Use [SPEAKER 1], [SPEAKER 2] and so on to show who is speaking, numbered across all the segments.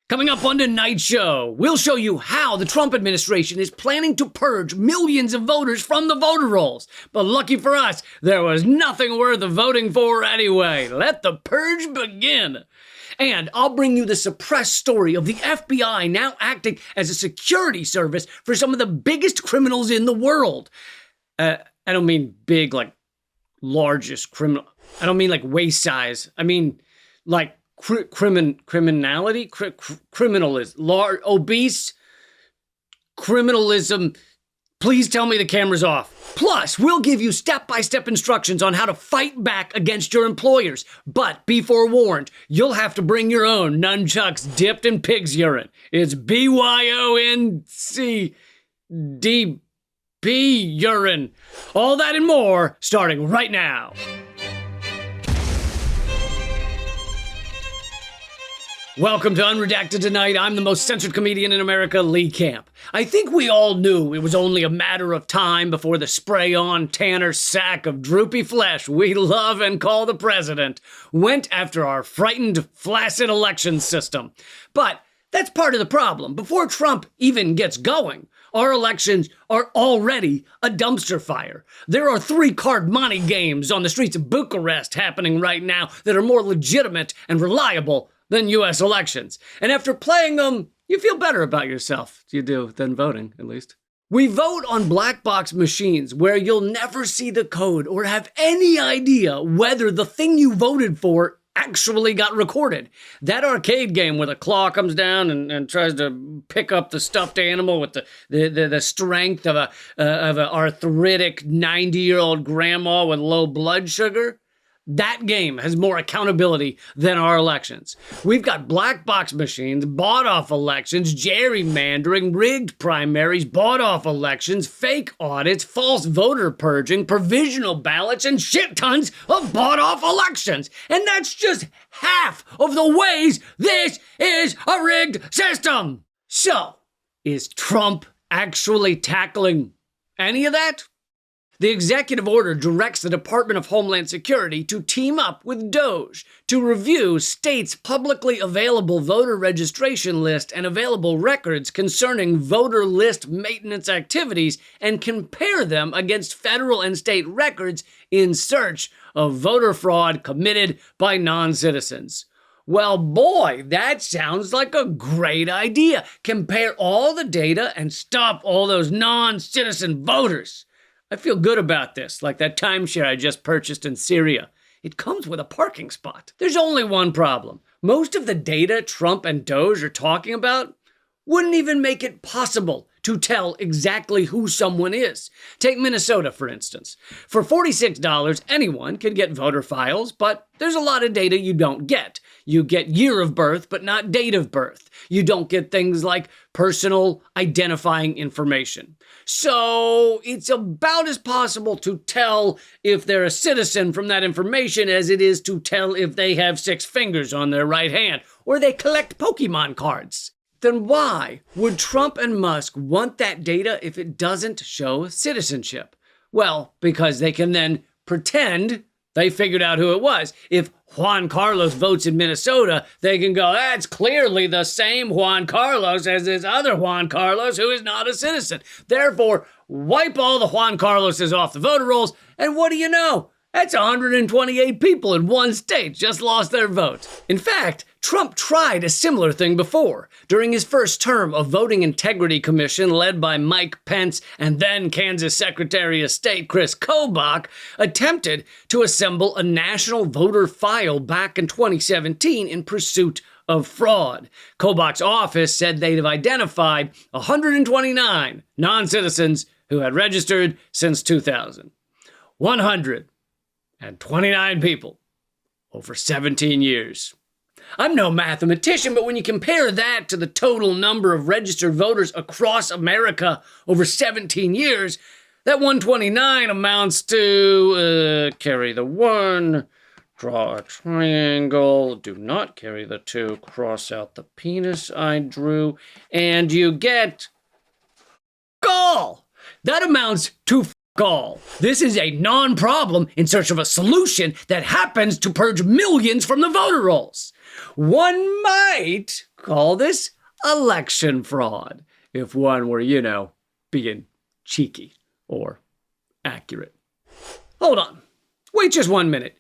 [SPEAKER 1] Coming up on tonight's show, we'll show you how the Trump administration is planning to purge millions of voters from the voter rolls. But lucky for us, there was nothing worth voting for anyway. Let the purge begin. And I'll bring you the suppressed story of the FBI now acting as a security service for some of the biggest criminals in the world. I don't mean big, like largest criminal. I don't mean like waist size. I mean like criminality, criminalism, obese criminalism. Please tell me the camera's off. Plus, we'll give you step-by-step instructions on how to fight back against your employers. But be forewarned, you'll have to bring your own nunchucks dipped in pig's urine. It's BYONCDB urine. All that and more, starting right now. Welcome to Unredacted Tonight. I'm the most censored comedian in America, Lee Camp. I think we all knew it was only a matter of time before the spray-on Tanner sack of droopy flesh we love and call the president went after our frightened, flaccid election system. But that's part of the problem. Before Trump even gets going, our elections are already a dumpster fire. There are 3-card money games on the streets of Bucharest happening right now that are more legitimate and reliable than U.S. elections. And after playing them, you feel better about yourself. You do, than voting, at least. We vote on black box machines where you'll never see the code or have any idea whether the thing you voted for actually got recorded. That arcade game where the claw comes down and tries to pick up the stuffed animal with the strength of an arthritic 90-year-old grandma with low blood sugar. That game has more accountability than our elections. We've got black box machines, bought-off elections, gerrymandering, rigged primaries, bought-off elections, fake audits, false voter purging, provisional ballots, and shit tons of bought-off elections. And that's just half of the ways this is a rigged system. So, is Trump actually tackling any of that? The executive order directs the Department of Homeland Security to team up with DOJ to review states' publicly available voter registration list and available records concerning voter list maintenance activities and compare them against federal and state records in search of voter fraud committed by non-citizens. Well, boy, that sounds like a great idea. Compare all the data and stop all those non-citizen voters. I feel good about this, like that timeshare I just purchased in Syria. It comes with a parking spot. There's only one problem. Most of the data Trump and DOJ are talking about wouldn't even make it possible to tell exactly who someone is. Take Minnesota, for instance. For $46, anyone can get voter files, but there's a lot of data you don't get. You get year of birth, but not date of birth. You don't get things like personal identifying information. So it's about as possible to tell if they're a citizen from that information as it is to tell if they have 6 fingers on their right hand or they collect Pokemon cards. Then why would Trump and Musk want that data if it doesn't show citizenship? Well, because they can then pretend they figured out who it was. If Juan Carlos votes in Minnesota, they can go, that's clearly the same Juan Carlos as this other Juan Carlos who is not a citizen. Therefore, wipe all the Juan Carloses off the voter rolls, and what do you know? That's 128 people in one state just lost their vote. In fact, Trump tried a similar thing before. During his first term, a voting integrity commission led by Mike Pence and then Kansas Secretary of State Chris Kobach attempted to assemble a national voter file back in 2017 in pursuit of fraud. Kobach's office said they'd have identified 129 non-citizens who had registered since 2000. 129 people over 17 years. I'm no mathematician, but when you compare that to the total number of registered voters across America over 17 years, that 129 amounts to, carry the 1, draw a triangle, do not carry the 2, cross out the penis I drew, and you get all. That amounts to all. This is a non-problem in search of a solution that happens to purge millions from the voter rolls. One might Call this election fraud, if one were, being cheeky or accurate. Hold on. Wait just 1 minute.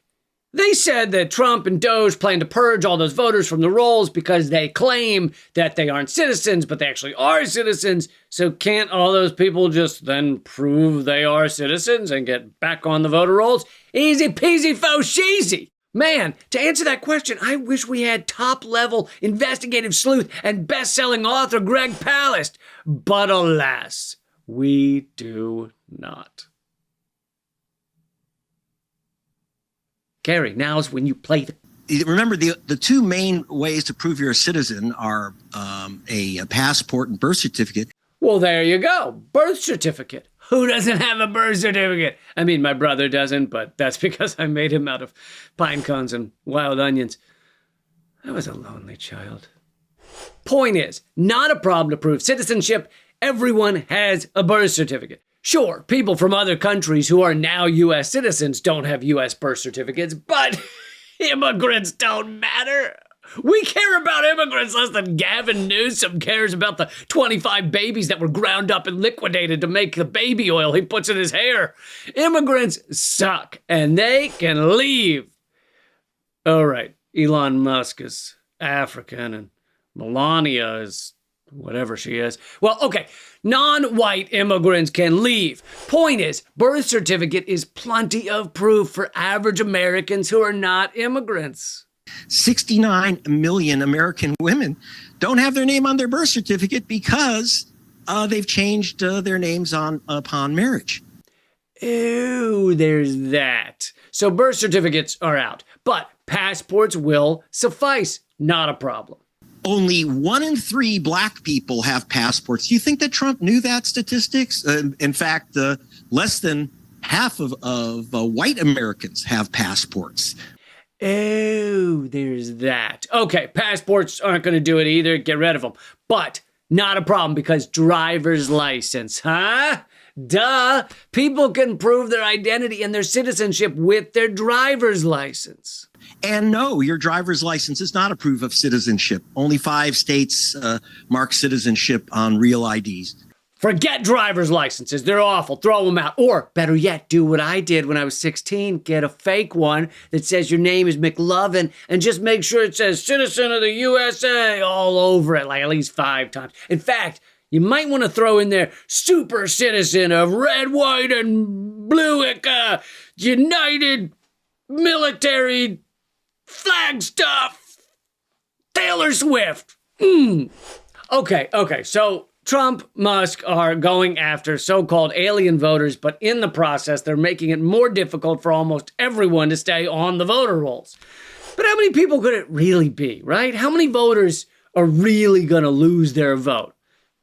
[SPEAKER 1] They said that Trump and Doge plan to purge all those voters from the rolls because they claim that they aren't citizens, but they actually are citizens. So can't all those people just then prove they are citizens and get back on the voter rolls? Easy peasy faux sheezy. Man, to answer that question, I wish we had top-level investigative sleuth and best-selling author Greg Palast. But alas, we do not. Gary, now's when you play the...
[SPEAKER 2] Remember, the two main ways to prove you're a citizen are a passport and birth certificate.
[SPEAKER 1] Well, there you go. Birth certificate. Who doesn't have a birth certificate? I mean, my brother doesn't, but that's because I made him out of pine cones and wild onions. I was a lonely child. Point is, not a problem to prove citizenship. Everyone has a birth certificate. Sure, people from other countries who are now U.S. citizens don't have U.S. birth certificates, but immigrants don't matter. We care about immigrants less than Gavin Newsom cares about the 25 babies that were ground up and liquidated to make the baby oil he puts in his hair. Immigrants suck, and they can leave. All right, Elon Musk is African, and Melania is whatever she is. Well, okay, non-white immigrants can leave. Point is, birth certificate is plenty of proof for average Americans who are not immigrants.
[SPEAKER 2] 69 million American women don't have their name on their birth certificate because they've changed their names upon marriage.
[SPEAKER 1] Ew, there's that. So birth certificates are out, but passports will suffice. Not a problem.
[SPEAKER 2] Only 1 in 3 black people have passports. Do you think that Trump knew that statistics? In fact, less than half of white Americans have passports.
[SPEAKER 1] Oh, there's that. Okay, passports aren't going to do it either. Get rid of them. But not a problem because driver's license, huh? Duh. People can prove their identity and their citizenship with their driver's license.
[SPEAKER 2] And no, your driver's license is not a proof of citizenship. Only 5 states mark citizenship on real IDs.
[SPEAKER 1] Forget driver's licenses. They're awful. Throw them out. Or, better yet, do what I did when I was 16. Get a fake one that says your name is McLovin and just make sure it says citizen of the USA all over it, like at least 5 times. In fact, you might want to throw in there super citizen of red, white, and blue United Military Flag Stuff. Taylor Swift. Okay, so Trump, Musk are going after so-called alien voters, but in the process, they're making it more difficult for almost everyone to stay on the voter rolls. But how many people could it really be, right? How many voters are really going to lose their vote?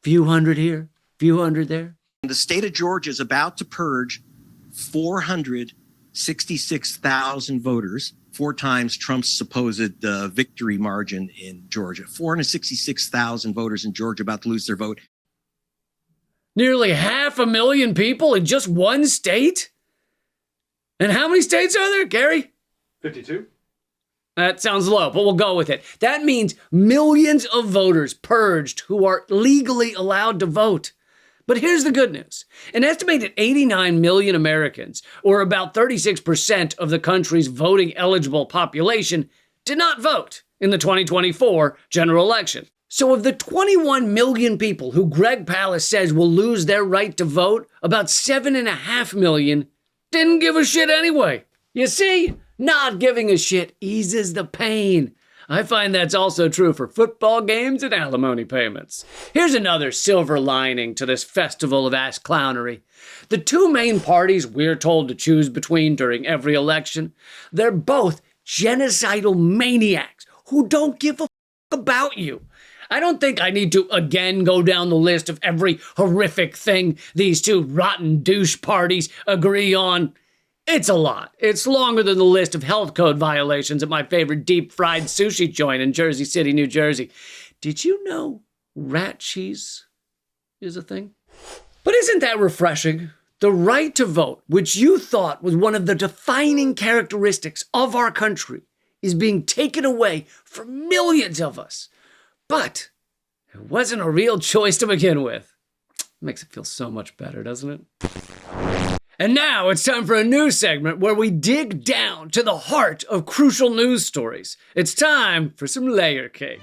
[SPEAKER 1] Few hundred here, few hundred there.
[SPEAKER 2] The state of Georgia is about to purge 466,000 voters, 4 times Trump's supposed victory margin in Georgia. 466,000 voters in Georgia about to lose their vote.
[SPEAKER 1] Nearly 500,000 people in just one state? And how many states are there, Gary?
[SPEAKER 3] 52.
[SPEAKER 1] That sounds low, but we'll go with it. That means millions of voters purged who are legally allowed to vote. But here's the good news. An estimated 89 million Americans, or about 36% of the country's voting eligible population, did not vote in the 2024 general election. So of the 21 million people who Greg Palast says will lose their right to vote, about 7.5 million didn't give a shit anyway. You see, not giving a shit eases the pain. I find that's also true for football games and alimony payments. Here's another silver lining to this festival of ass clownery. The 2 main parties we're told to choose between during every election, they're both genocidal maniacs who don't give a f*** about you. I don't think I need to again go down the list of every horrific thing these 2 rotten douche parties agree on. It's a lot. It's longer than the list of health code violations at my favorite deep-fried sushi joint in Jersey City, New Jersey. Did you know rat cheese is a thing? But isn't that refreshing? The right to vote, which you thought was one of the defining characteristics of our country, is being taken away from millions of us. But it wasn't a real choice to begin with. Makes it feel so much better, doesn't it? And now it's time for a news segment where we dig down to the heart of crucial news stories. It's time for some layer cake.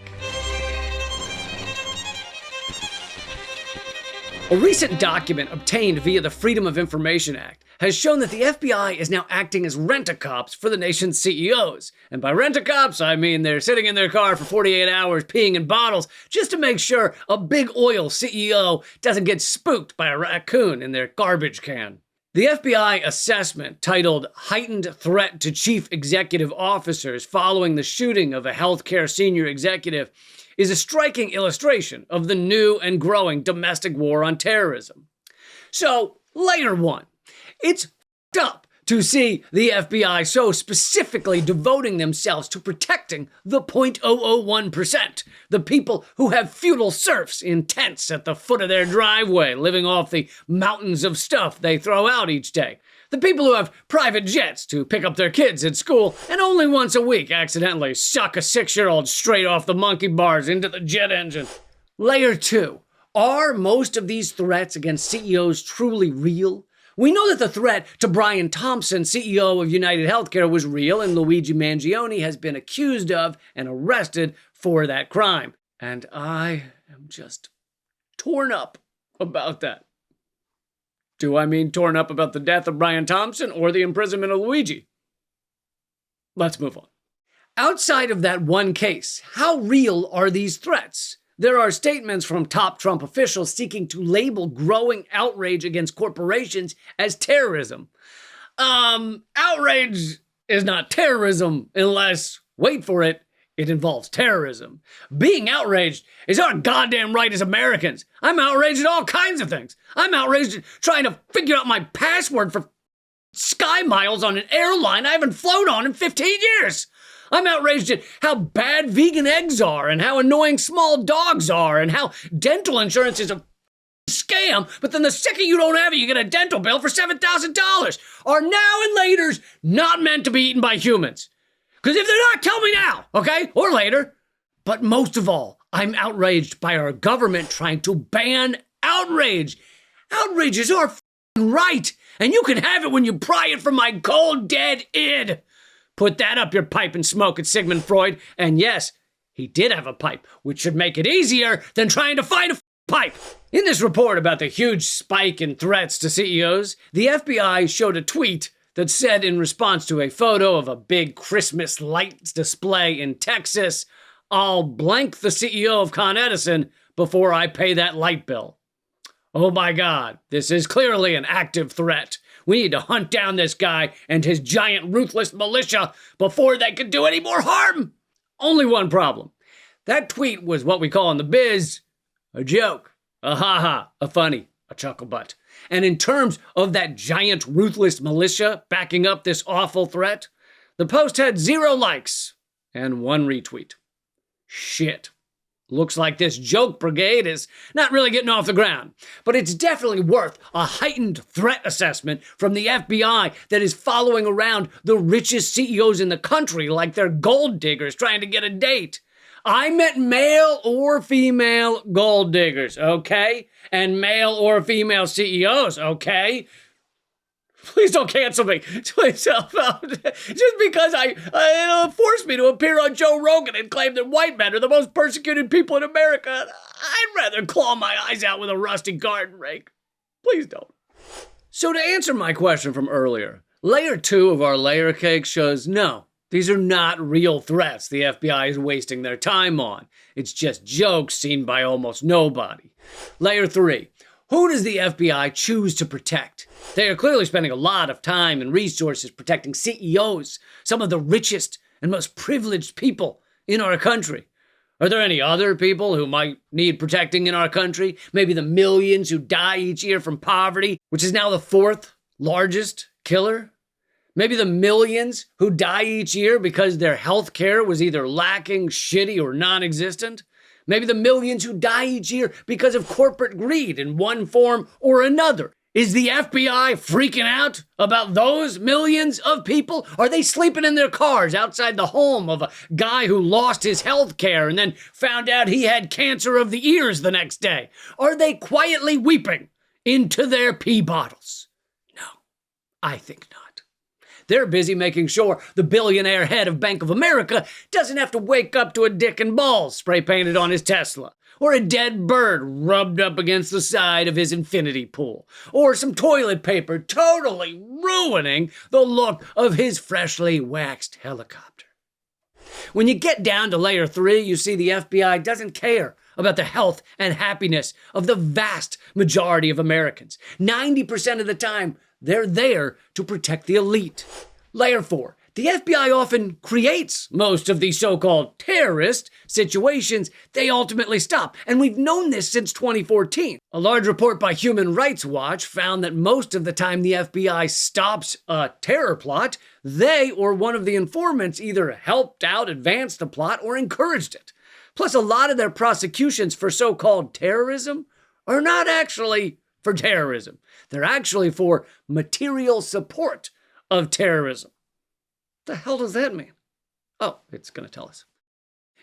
[SPEAKER 1] A recent document obtained via the Freedom of Information Act has shown that the FBI is now acting as rent-a-cops for the nation's CEOs. And by rent-a-cops, I mean they're sitting in their car for 48 hours peeing in bottles just to make sure a big oil CEO doesn't get spooked by a raccoon in their garbage can. The FBI assessment, titled Heightened Threat to Chief Executive Officers Following the Shooting of a Healthcare Senior Executive, is a striking illustration of the new and growing domestic war on terrorism. So, layer one. It's f***ed up to see the FBI so specifically devoting themselves to protecting the 0.001%, the people who have feudal serfs in tents at the foot of their driveway, living off the mountains of stuff they throw out each day. The people who have private jets to pick up their kids at school and only once a week accidentally suck a 6-year-old straight off the monkey bars into the jet engine. Layer two. Are most of these threats against CEOs truly real? We know that the threat to Brian Thompson, CEO of United Healthcare, was real, and Luigi Mangione has been accused of and arrested for that crime. And I am just torn up about that. Do I mean torn up about the death of Brian Thompson or the imprisonment of Luigi? Let's move on. Outside of that one case, how real are these threats? There are statements from top Trump officials seeking to label growing outrage against corporations as terrorism. Outrage is not terrorism unless, wait for it, it involves terrorism. Being outraged is our goddamn right as Americans. I'm outraged at all kinds of things. I'm outraged at trying to figure out my password for sky miles on an airline I haven't flown on in 15 years. I'm outraged at how bad vegan eggs are and how annoying small dogs are and how dental insurance is a scam, but then the second you don't have it, you get a dental bill for $7,000. Are now and laters not meant to be eaten by humans? Because if they're not, tell me now, okay? Or later. But most of all, I'm outraged by our government trying to ban outrage. Outrage is our right, and you can have it when you pry it from my cold, dead id. Put that up your pipe and smoke it, Sigmund Freud. And yes, he did have a pipe, which should make it easier than trying to find a pipe. In this report about the huge spike in threats to CEOs, the FBI showed a tweet that said in response to a photo of a big Christmas lights display in Texas, I'll blank the CEO of Con Edison before I pay that light bill. Oh my God, this is clearly an active threat. We need to hunt down this guy and his giant ruthless militia before they can do any more harm. Only one problem. That tweet was what we call in the biz a joke, a ha-ha, a funny, a chuckle butt. And in terms of that giant ruthless militia backing up this awful threat, the post had 0 likes and 1 retweet. Shit. Looks like this joke brigade is not really getting off the ground, but it's definitely worth a heightened threat assessment from the FBI that is following around the richest CEOs in the country like they're gold diggers trying to get a date. I meant male or female gold diggers, okay? And male or female CEOs, okay? Please don't cancel me. Please help out. Just because it'll force me to appear on Joe Rogan and claim that white men are the most persecuted people in America. I'd rather claw my eyes out with a rusty garden rake. Please don't. So to answer my question from earlier, layer 2 of our layer cake shows no, these are not real threats the FBI is wasting their time on. It's just jokes seen by almost nobody. Layer 3. Who does the FBI choose to protect? They are clearly spending a lot of time and resources protecting CEOs, some of the richest and most privileged people in our country. Are there any other people who might need protecting in our country? Maybe the millions who die each year from poverty, which is now the 4th largest killer? Maybe the millions who die each year because their health care was either lacking, shitty, or non-existent? Maybe the millions who die each year because of corporate greed in one form or another. Is the FBI freaking out about those millions of people? Are they sleeping in their cars outside the home of a guy who lost his health care and then found out he had cancer of the ears the next day? Are they quietly weeping into their pee bottles? No, I think not. They're busy making sure the billionaire head of Bank of America doesn't have to wake up to a dick and balls spray painted on his Tesla, or a dead bird rubbed up against the side of his infinity pool, or some toilet paper totally ruining the look of his freshly waxed helicopter. When you get down to layer 3, you see the FBI doesn't care about the health and happiness of the vast majority of Americans. 90% of the time, they're there to protect the elite. Layer 4. The FBI often creates most of these so-called terrorist situations they ultimately stop, and we've known this since 2014. A large report by Human Rights Watch found that most of the time the FBI stops a terror plot, they or one of the informants either helped out advance the plot or encouraged it. Plus, a lot of their prosecutions for so-called terrorism are not actually for terrorism. They're actually for material support of terrorism. The hell does that mean? Oh, it's going to tell us.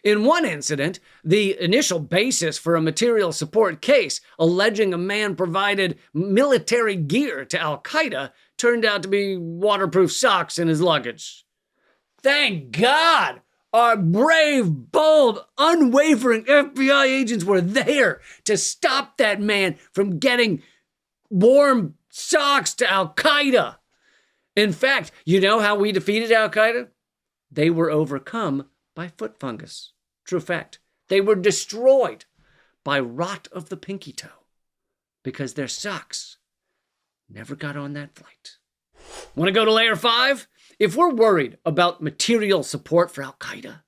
[SPEAKER 1] In one incident, the initial basis for a material support case alleging a man provided military gear to Al-Qaeda turned out to be waterproof socks in his luggage. Thank God! Our brave, bold, unwavering FBI agents were there to stop that man from getting warm socks to Al-Qaeda. In fact, you know how we defeated Al-Qaeda? They were overcome by foot fungus. True fact. They were destroyed by rot of the pinky toe because their socks never got on that flight. Want to go to layer 5? If we're worried about material support for Al-Qaeda,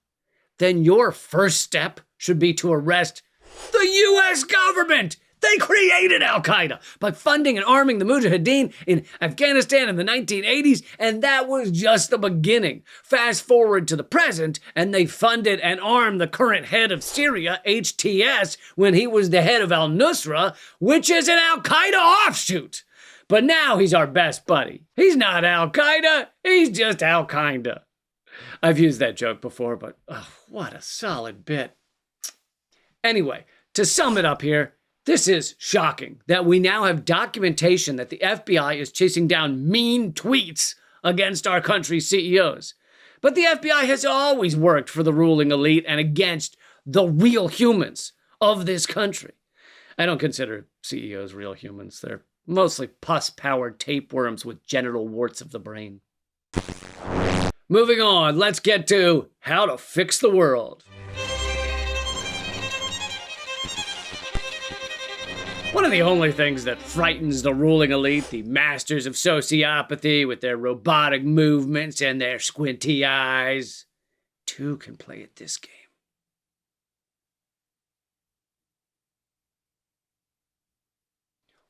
[SPEAKER 1] then your first step should be to arrest the U.S. government. They created Al-Qaeda by funding and arming the Mujahideen in Afghanistan in the 1980s, and that was just the beginning. Fast forward to the present, and they funded and armed the current head of Syria, HTS, when he was the head of al-Nusra, which is an Al-Qaeda offshoot. But now he's our best buddy. He's not Al-Qaeda, he's just Al-Qaeda. I've used that joke before, but what a solid bit. Anyway, to sum it up here, this is shocking that we now have documentation that the FBI is chasing down mean tweets against our country's CEOs. But the FBI has always worked for the ruling elite and against the real humans of this country. I don't consider CEOs real humans. They're mostly pus-powered tapeworms with genital warts of the brain. Moving on, let's get to how to fix the world. One of the only things that frightens the ruling elite, the masters of sociopathy with their robotic movements and their squinty eyes, two can play at this game.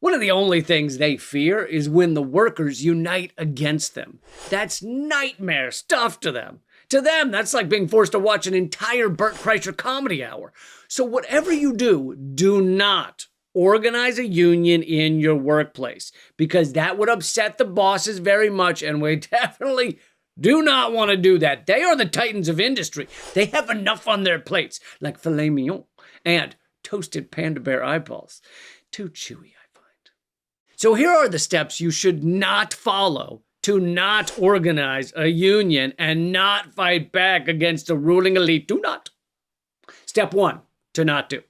[SPEAKER 1] One of the only things they fear is when the workers unite against them. That's nightmare stuff to them. To them, that's like being forced to watch an entire Bert Kreischer comedy hour. So whatever you do, do not organize a union in your workplace, because that would upset the bosses very much, and we definitely do not want to do that. They are the titans of industry. They have enough on their plates, like filet mignon and toasted panda bear eyeballs. Too chewy, I find. So here are the steps you should not follow to not organize a union and not fight back against the ruling elite. Do not. Step 1, to not do.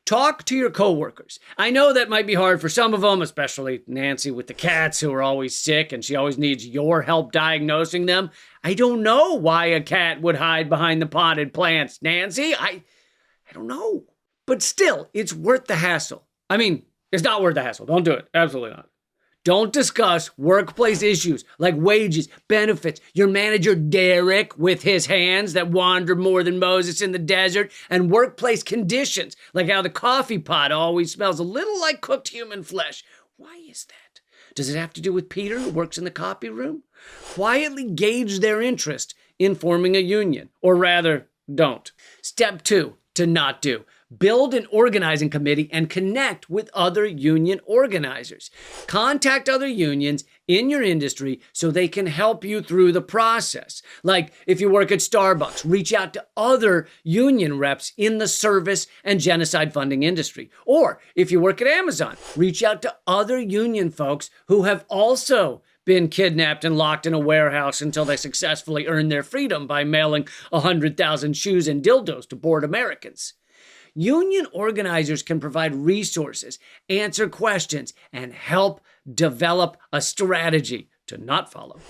[SPEAKER 1] Talk to your coworkers. I know that might be hard for some of them, especially Nancy with the cats who are always sick and she always needs your help diagnosing them. I don't know why a cat would hide behind the potted plants, Nancy. I don't know. But still, it's worth the hassle. I mean, it's not worth the hassle. Don't do it. Absolutely not. Don't discuss workplace issues like wages, benefits, your manager Derek with his hands that wander more than Moses in the desert, and workplace conditions like how the coffee pot always smells a little like cooked human flesh. Why is that? Does it have to do with Peter who works in the copy room? Quietly gauge their interest in forming a union, or rather, don't. Step 2, to not do. Build an organizing committee and connect with other union organizers. Contact other unions in your industry so they can help you through the process. Like if you work at Starbucks, reach out to other union reps in the service and genocide funding industry. Or if you work at Amazon, reach out to other union folks who have also been kidnapped and locked in a warehouse until they successfully earned their freedom by mailing 100,000 shoes and dildos to bored Americans. Union organizers can provide resources, answer questions, and help develop a strategy to not follow.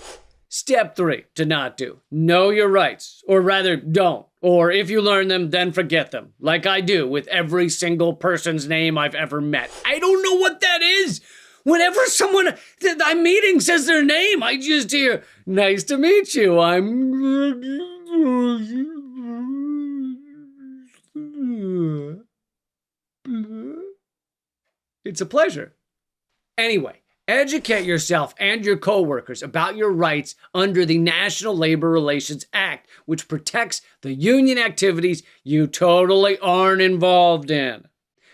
[SPEAKER 1] Step 3, to not do. Know your rights, or rather don't. Or if you learn them, then forget them, like I do with every single person's name I've ever met. I don't know what that is. Whenever someone I'm meeting says their name, I just hear, "Nice to meet you, It's a pleasure." Anyway, educate yourself and your coworkers about your rights under the National Labor Relations Act, which protects the union activities you totally aren't involved in.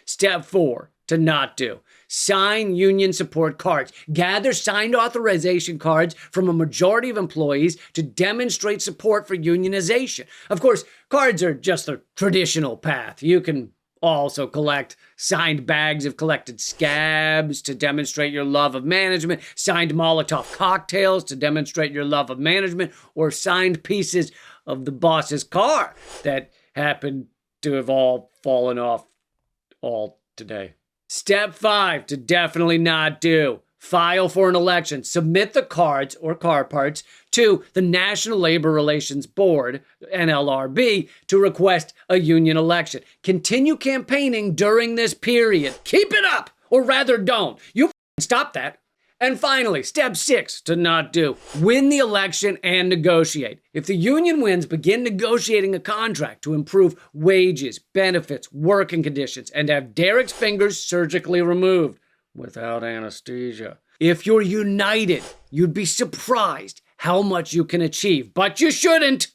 [SPEAKER 1] Step 4, to not do. Sign union support cards. Gather signed authorization cards from a majority of employees to demonstrate support for unionization. Of course, cards are just the traditional path. You can also collect signed bags of collected scabs to demonstrate your love of management, signed Molotov cocktails to demonstrate your love of management, or signed pieces of the boss's car that happen to have all fallen off all today. Step 5, to definitely not do. File for an election. Submit the cards or car parts to the National Labor Relations Board, NLRB, to request a union election. Continue campaigning during this period. Keep it up, or rather don't. You stop that. And finally, step 6, to not do. Win the election and negotiate. If the union wins, begin negotiating a contract to improve wages, benefits, working conditions, and have Derek's fingers surgically removed without anesthesia. If you're united, you'd be surprised how much you can achieve, but you shouldn't.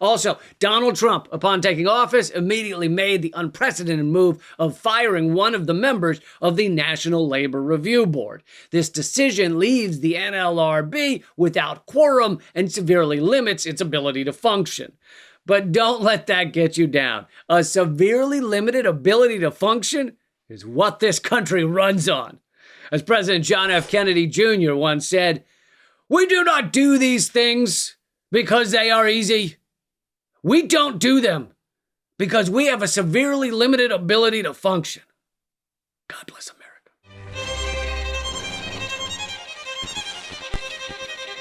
[SPEAKER 1] Also, Donald Trump, upon taking office, immediately made the unprecedented move of firing one of the members of the National Labor Review Board. This decision leaves the NLRB without quorum and severely limits its ability to function. But don't let that get you down. A severely limited ability to function is what this country runs on. As President John F. Kennedy Jr. once said, "We do not do these things because they are easy. We don't do them because we have a severely limited ability to function." God bless America.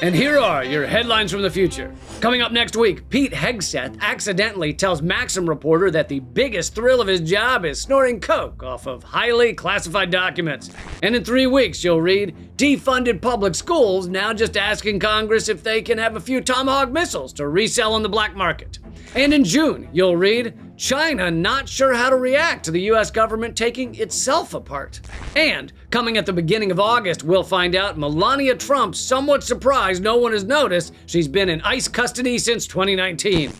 [SPEAKER 1] And here are your headlines from the future. Coming up next week, Pete Hegseth accidentally tells Maxim reporter that the biggest thrill of his job is snorting coke off of highly classified documents. And in 3 weeks, you'll read, defunded public schools now just asking Congress if they can have a few Tomahawk missiles to resell on the black market. And in June, you'll read, China not sure how to react to the US government taking itself apart. And coming at the beginning of August, we'll find out Melania Trump's somewhat surprised no one has noticed she's been in ICE custody since 2019.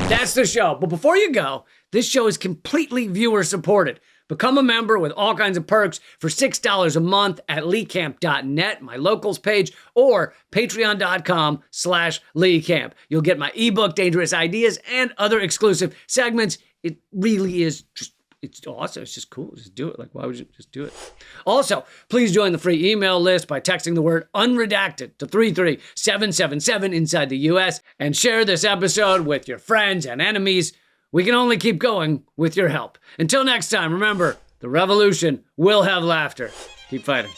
[SPEAKER 1] That's the show. But before you go, this show is completely viewer supported. Become a member with all kinds of perks for $6 a month at leecamp.net, my locals page, or patreon.com/leecamp. You'll get my ebook, Dangerous Ideas, and other exclusive segments. It really is just, it's awesome. It's just cool. Just do it. Like, why would you just do it? Also, please join the free email list by texting the word unredacted to 33777 inside the US, and share this episode with your friends and enemies. We can only keep going with your help. Until next time, remember, the revolution will have laughter. Keep fighting.